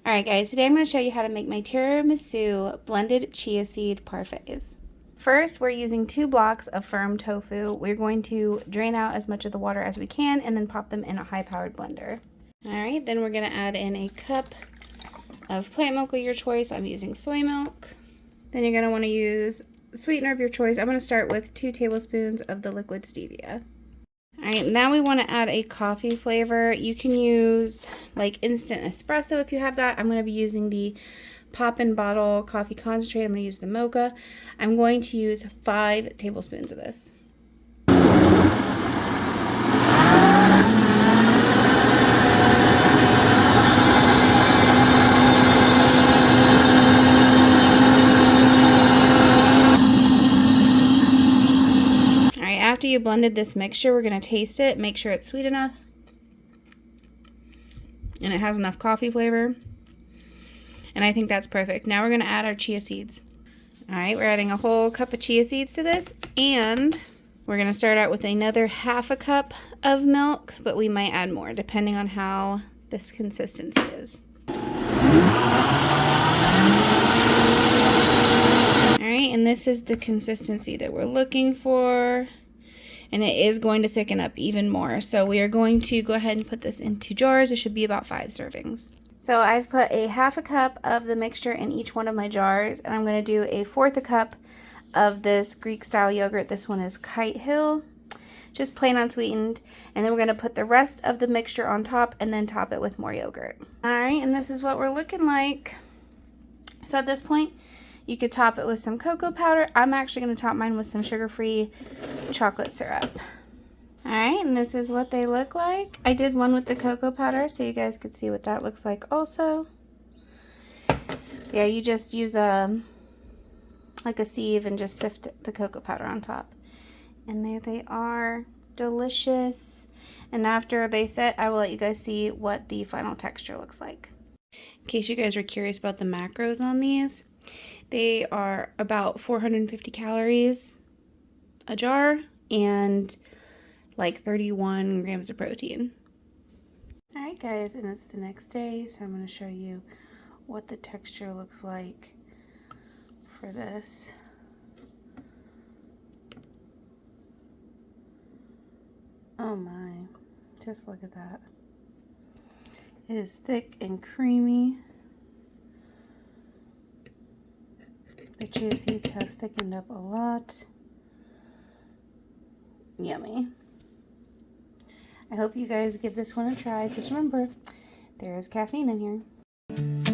Alright guys, today I'm going to show you how to make my tiramisu blended chia seed parfaits. First, we're using 2 blocks of firm tofu. We're going to drain out as much of the water as we can and then pop them in a high-powered blender. Alright, then we're going to add in a cup of plant milk of your choice. I'm using soy milk. Then you're going to want to use sweetener of your choice. I'm going to start with 2 tablespoons of the liquid stevia. Alright, now we want to add a coffee flavor. You can use like instant espresso if you have that. I'm going to be using the pop-in bottle coffee concentrate. I'm going to use the mocha. I'm going to use 5 tablespoons of this. After you blended this mixture, we're going to taste it, make sure it's sweet enough and it has enough coffee flavor, and I think that's perfect. Now we're going to add our chia seeds. Alright, we're adding a whole cup of chia seeds to this, and we're going to start out with another half a cup of milk, but we might add more depending on how this consistency is. Alright, and this is the consistency that we're looking for. And it is going to thicken up even more. So we are going to go ahead and put this into jars. It should be about 5 servings. So I've put a half a cup of the mixture in each one of my jars. And I'm going to do a 1/4 a cup of this Greek style yogurt. This one is Kite Hill, just plain unsweetened. And then we're going to put the rest of the mixture on top and then top it with more yogurt. Alright, and this is what we're looking like. So at this point, you could top it with some cocoa powder. I'm actually going to top mine with some sugar-free chocolate syrup. Alright, and this is what they look like. I did one with the cocoa powder so you guys could see what that looks like also. Yeah, you just use like a sieve and just sift the cocoa powder on top. And there they are. Delicious. And after they set, I will let you guys see what the final texture looks like. In case you guys are curious about the macros on these, they are about 450 calories a jar and like 31 grams of protein. Alright guys, and it's the next day, so I'm going to show you what the texture looks like for this. Oh my, just look at that. It is thick and creamy. The chia seeds have thickened up a lot. Yummy. I hope you guys give this one a try. Just remember, there is caffeine in here.